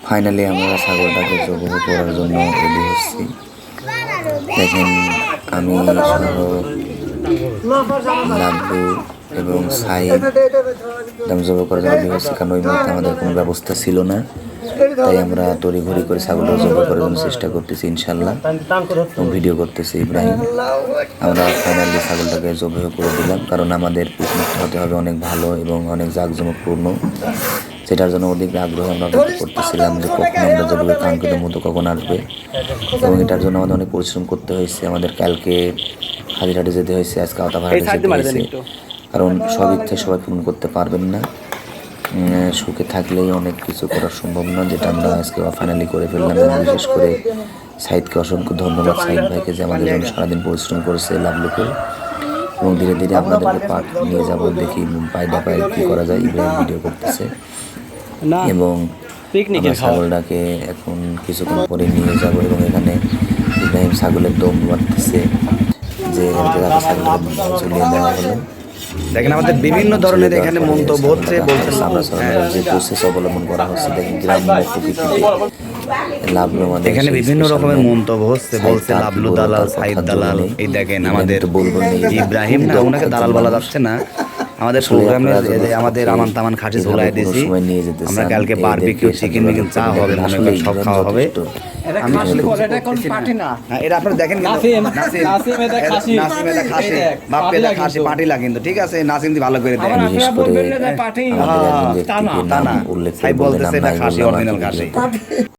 Finally আমরা ছাগলটাকে জবাই করার জন্য রেডি হচ্ছি। দেখেন আমি সহ লাড্ডু এবং সাইদ জবাই করার জন্য রেডি হচ্ছি, কারণ ওই মুহূর্তে আমাদের কোনো ব্যবস্থা ছিল না। তাই আমরা তড়িঘড়ি করে ছাগলটা জবাই করার জন্য চেষ্টা করতেছি ইনশাল্লাহ, এবং ভিডিও করতেছি ইব্রাহিম। আমরা ফাইনালি ছাগলটাকে জবাই করে দিলাম, কারণ আমাদের পিকনিকটা হতে হবে অনেক ভালো এবং অনেক জাঁকজমকপূর্ণ। সেটার জন্য অধিক আগ্রহ আমরা করতেছিলাম যে কখন আমরা জবাই কাঙ্ক্ষিত মতো কখন আসবে, এবং এটার জন্য আমাদের অনেক পরিশ্রম করতে হয়েছে। আমাদের কালকে হাজিরহাটে যেতে হয়েছে, আজকে আওতাপাড়াতে যেতে হয়েছে, কারণ সব ইচ্ছা সবাই পূরণ করতে পারবেন না। সুখে থাকলেই অনেক কিছু করা সম্ভব না, যেটা আমরা আজকে ফাইনালি করে ফেললাম। এবং বিশেষ করে সাইদকে অসংখ্য ধন্যবাদ, সাইদ ভাইকে, যে আমাদের জন্য সারাদিন পরিশ্রম করেছে লাভলুকে। এবং ধীরে ধীরে আপনাদেরকে পার্ক নিয়ে যাব, দেখি পায়দা পায়ে কী করা যায়। ইব্রাহিম ভিডিও করতেছে এবং ছাগলটাকে এখন কিছুক্ষণ পরে নিয়ে যাব, এবং এখানে ইব্রাহিম ছাগলের দম মারতেছে, যে ছাগলকে ঝুলিয়ে দেওয়া হলো। দেখেন আমাদের বিভিন্ন ধরনের এখানে মন্তব্য হচ্ছে, বলছে যে প্রসেস অবলম্বন করা হচ্ছে, দেখেন গ্রাম্য প্রকৃতিতে লাভলু আমাদের এখানে বিভিন্ন রকমের মন্তব্য হচ্ছে, বলছে লাভলু দালাল, সাইদ দালাল। এই দেখেন আমাদের ইব্রাহিম, না ওনাকে দালাল বলা যাচ্ছে না, আমাদের প্রোগ্রামে আমাদের আমান তামান খাসি ঝোলাই দিয়েছি আমরা। কালকে বারবিকিউ, চিকেন মিকেন, চা হবে, মনে করেন সব খাওয়া হবে। আমি আসলে এটা আপনারা দেখেন, নাসিম এটা খাসি, বাপ্পে এটা খাসি, পাটিলা কিন্তু ঠিক আছে। নাসিম দি ভালো করে দেন, তা না সাহেব বলতেছে এটা খাসি, অরিজিনাল খাসি।